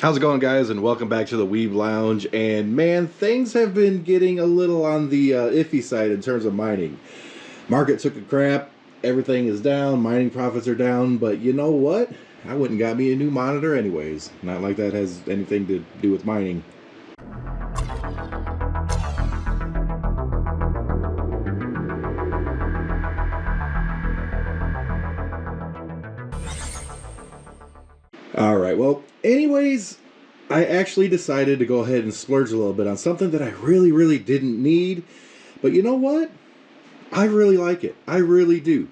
How's it going, guys, and welcome back to the Weeb Lounge. And man, things have been getting a little on the iffy side in terms of mining. Market took a crap, everything is down, mining profits are down, but you know what? I went and got me a new monitor anyways. Not like that has anything to do with mining. Alright, well, anyways, I actually decided to go ahead and splurge a little bit on something that I really didn't need. But you know what? I really like it. I really do.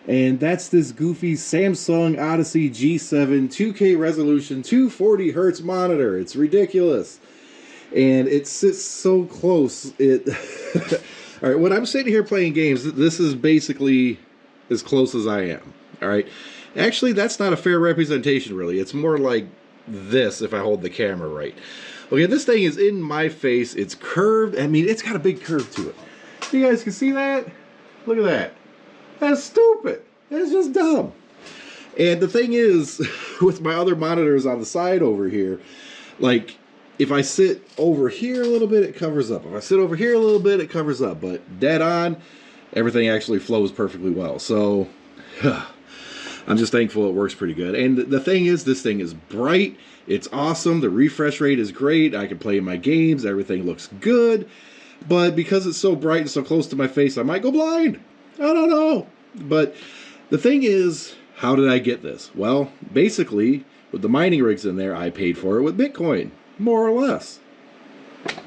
And that's this goofy Samsung Odyssey G7 2K resolution 240 hertz monitor. It's ridiculous. And it sits so close. Alright, when I'm sitting here playing games, this is basically as close as I am. Alright. Actually, that's not a fair representation, really. It's more like this if I hold the camera right. Okay, this thing is in my face. It's curved. I mean, it's got a big curve to it. You guys can see that? Look at that. That's stupid. That's just dumb. And the thing is, with my other monitors on the side over here, like, if I sit over here a little bit, it covers up. If I sit over here a little bit, it covers up. But dead on, everything actually flows perfectly well. So, I'm just thankful it works pretty good. And the thing is, this thing is bright. It's awesome. The refresh rate is great. I can play my games. Everything looks good. But because it's so bright and so close to my face, I might go blind. I don't know. But the thing is, how did I get this? Well, basically, with the mining rigs in there, I paid for it with Bitcoin. More or less.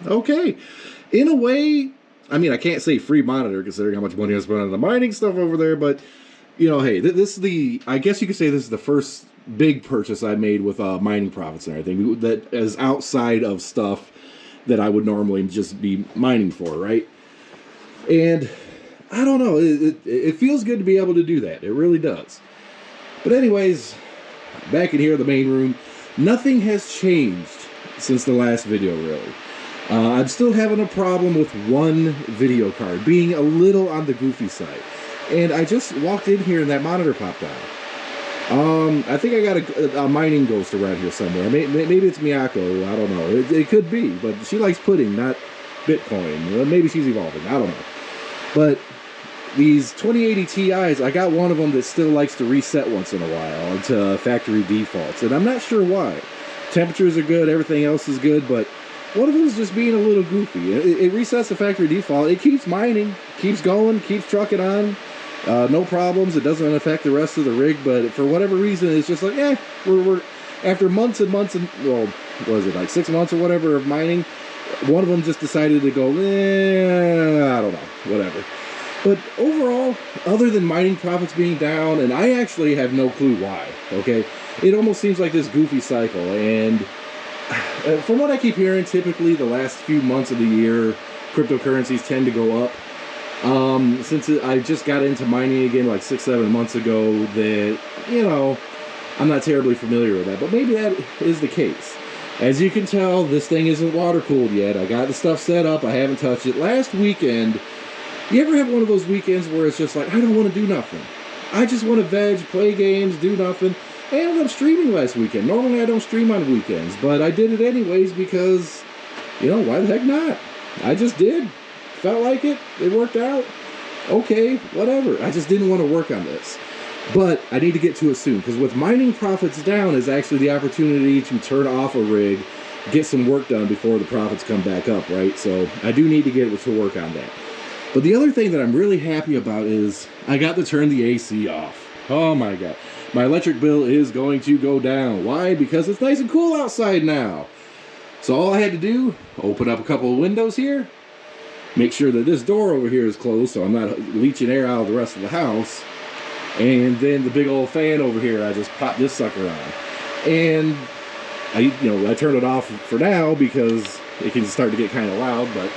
Okay. In a way, I mean, I can't say free monitor considering how much money I spent on the mining stuff over there, but you know, hey, this is the, I guess you could say this is the first big purchase I made with mining profits and everything that is outside of stuff that I would normally just be mining for, right? And I don't know, it feels good to be able to do that. It really does. But anyways, back in here in the main room, nothing has changed since the last video, really. I'm still having a problem with one video card being a little on the goofy side. And I just walked in here and that monitor popped on. I think I got a mining ghost around here somewhere. Maybe it's Miyako. I don't know. It could be, but she likes pudding, not Bitcoin. Maybe she's evolving. I don't know. But these 2080 Ti's, I got one of them that still likes to reset once in a while to factory defaults. And I'm not sure why. Temperatures are good. Everything else is good. But one of them is just being a little goofy. It resets the factory default. It keeps mining, keeps going, keeps trucking on. No problems. It doesn't affect the rest of the rig, but for whatever reason, it's just like, we're after months and months and, well, what is it, like 6 months or whatever of mining, one of them just decided to go, I don't know, whatever. But overall, other than mining profits being down, and I actually have no clue why, okay? It almost seems like this goofy cycle, and from what I keep hearing, typically the last few months of the year, cryptocurrencies tend to go up. Since I just got into mining again like 6-7 months ago, that, you know, I'm not terribly familiar with that, but maybe that is the case. As you can tell, this thing isn't water cooled yet. I got the stuff set up. I haven't touched it. Last weekend, you ever have one of those weekends where it's just like, I don't want to do nothing. I just want to veg, play games, do nothing. I ended up streaming last weekend. Normally I don't stream on weekends, but I did it anyways because, you know, why the heck not? I just did. Felt like it. It worked out. Okay, whatever. I just didn't want to work on this. But I need to get to it soon, because with mining profits down is actually the opportunity to turn off a rig, get some work done before the profits come back up, right? So I do need to get to work on that. But the other thing that I'm really happy about is I got to turn the AC off. Oh my God. My electric bill is going to go down. Why? Because it's nice and cool outside now. So all I had to do, open up a couple of windows here, make sure that this door over here is closed so I'm not leaching air out of the rest of the house. And then the big old fan over here, I just pop this sucker on. And I turn it off for now because it can start to get kind of loud, but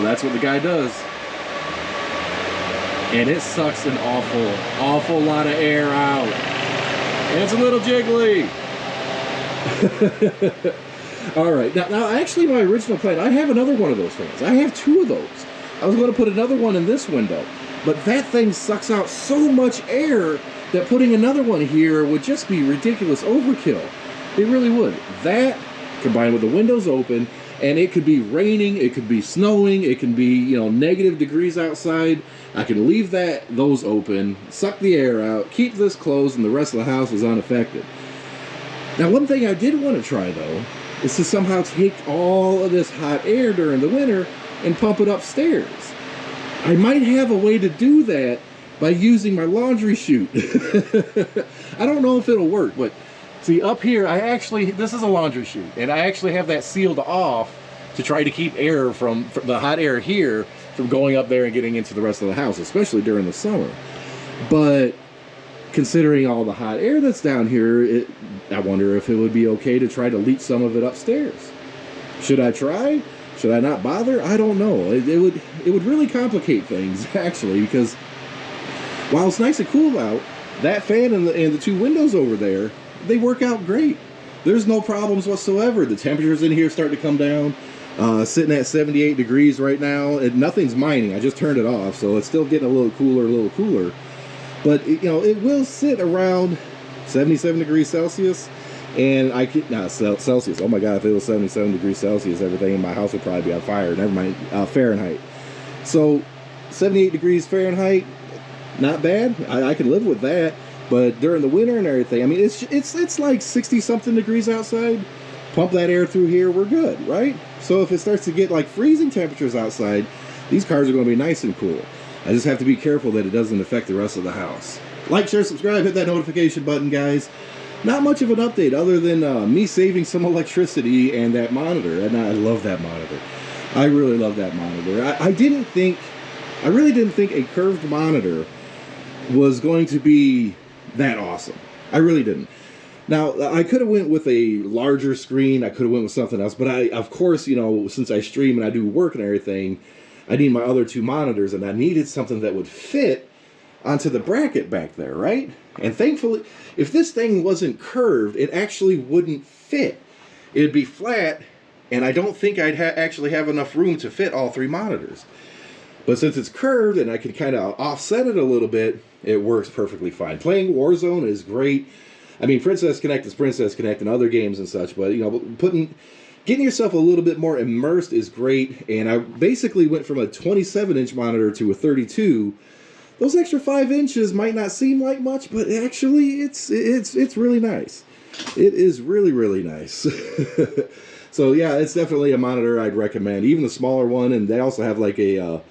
that's what the guy does. And it sucks an awful lot of air out. And it's a little jiggly. All right, now actually my original plan, I have another one of those fans. I have 2 of those. I was going to put another one in this window, but that thing sucks out so much air that putting another one here would just be ridiculous overkill. It really would. That combined with the windows open, and it could be raining, it could be snowing, it can be, you know, negative degrees outside. I can leave those open, suck the air out, keep this closed, and the rest of the house is unaffected. Now, one thing I did want to try though is to somehow take all of this hot air during the winter and pump it upstairs. I might have a way to do that by using my laundry chute. I don't know if it'll work, but see, up here, this is a laundry chute, and I actually have that sealed off to try to keep air from the hot air here from going up there and getting into the rest of the house, especially during the summer. But considering all the hot air that's down here, I wonder if it would be okay to try to leak some of it upstairs. Should I try? Should I not bother? I don't know. It would really complicate things, actually, because while it's nice and cool out, that fan and the two windows over there, they work out great. There's no problems whatsoever. The temperatures in here start to come down. Sitting at 78 degrees right now. Nothing's mining. I just turned it off, so it's still getting a little cooler. But you know, it will sit around 77 degrees Celsius, and I could Celsius. Oh my God! If it was 77 degrees Celsius, everything in my house would probably be on fire. Never mind, Fahrenheit. So 78 degrees Fahrenheit, not bad. I can live with that. But during the winter and everything, I mean, it's like 60 something degrees outside. Pump that air through here, we're good, right? So if it starts to get like freezing temperatures outside, these cars are going to be nice and cool. I just have to be careful that it doesn't affect the rest of the house. Like, share, subscribe, hit that notification button, guys. Not much of an update other than me saving some electricity and that monitor. And I love that monitor. I really love that monitor. I really didn't think a curved monitor was going to be that awesome. I really didn't. Now, I could have went with a larger screen. I could have went with something else. But of course, you know, since I stream and I do work and everything, I need my other two monitors, and I needed something that would fit onto the bracket back there, right? And thankfully, if this thing wasn't curved, it actually wouldn't fit. It'd be flat, and I don't think I'd actually have enough room to fit all three monitors. But since it's curved and I can kind of offset it a little bit, it works perfectly fine. Playing Warzone is great. I mean, Princess Connect is Princess Connect and other games and such, but, you know, getting yourself a little bit more immersed is great. And I basically went from a 27-inch monitor to a 32. Those extra 5 inches might not seem like much, but actually it's really nice. It is really, really nice. So yeah, it's definitely a monitor I'd recommend. Even the smaller one, and they also have like a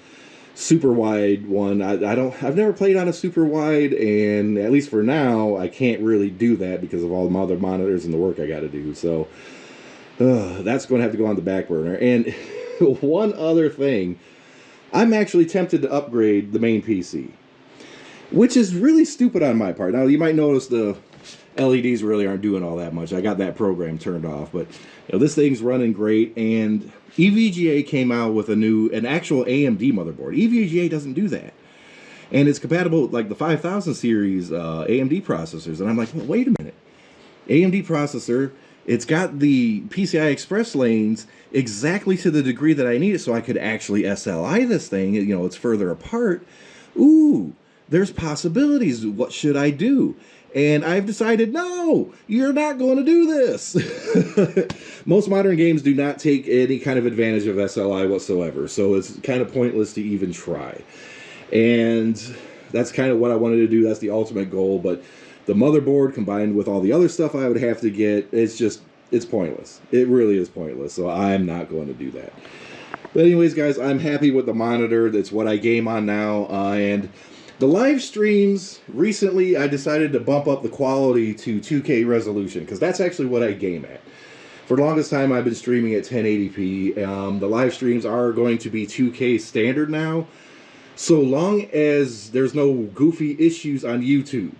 super wide one. I've never played on a super wide, and at least for now, I can't really do that because of all the other monitors and the work I got to do. So that's going to have to go on the back burner. And one other thing, I'm actually tempted to upgrade the main PC, which is really stupid on my part. Now, you might notice the LEDs really aren't doing all that much. I got that program turned off, but you know, this thing's running great, and EVGA came out with an actual AMD motherboard. EVGA doesn't do that, and it's compatible with like the 5000 series AMD processors. And I'm like, well, wait a minute, AMD processor, it's got the PCI Express lanes exactly to the degree that I need it, so I could actually SLI this thing. You know, it's further apart. Ooh, there's possibilities. What should I do? And I've decided, no, you're not going to do this. Most modern games do not take any kind of advantage of SLI whatsoever, so it's kind of pointless to even try. And that's kind of what I wanted to do. That's the ultimate goal. But the motherboard combined with all the other stuff I would have to get, it's pointless. It really is pointless, so I'm not going to do that. But anyways, guys, I'm happy with the monitor. That's what I game on now, and the live streams, recently I decided to bump up the quality to 2K resolution, because that's actually what I game at. For the longest time I've been streaming at 1080p. The live streams are going to be 2K standard now, so long as there's no goofy issues on YouTube.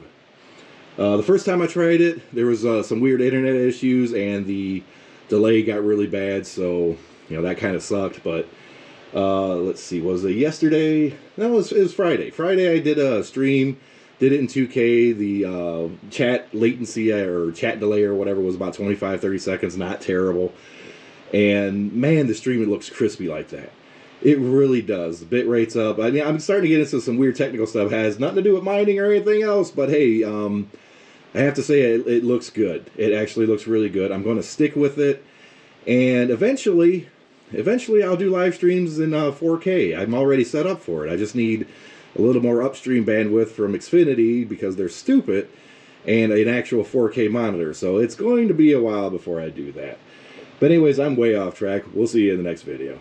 The first time I tried it, there was some weird internet issues, and the delay got really bad, so you know, that kind of sucked. But let's see, was it yesterday? No, it was Friday. Friday I did a stream, did it in 2K. The chat latency or chat delay or whatever was about 25-30 seconds, not terrible. And man, the stream, it looks crispy like that. It really does. The bit rate's up. I mean, I'm starting to get into some weird technical stuff. It has nothing to do with mining or anything else, but hey, I have to say it looks good. It actually looks really good. I'm going to stick with it, and eventually I'll do live streams in 4K. I'm already set up for it. I just need a little more upstream bandwidth from Xfinity because they're stupid, and an actual 4K monitor. So it's going to be a while before I do that. But anyways, I'm way off track. We'll see you in the next video.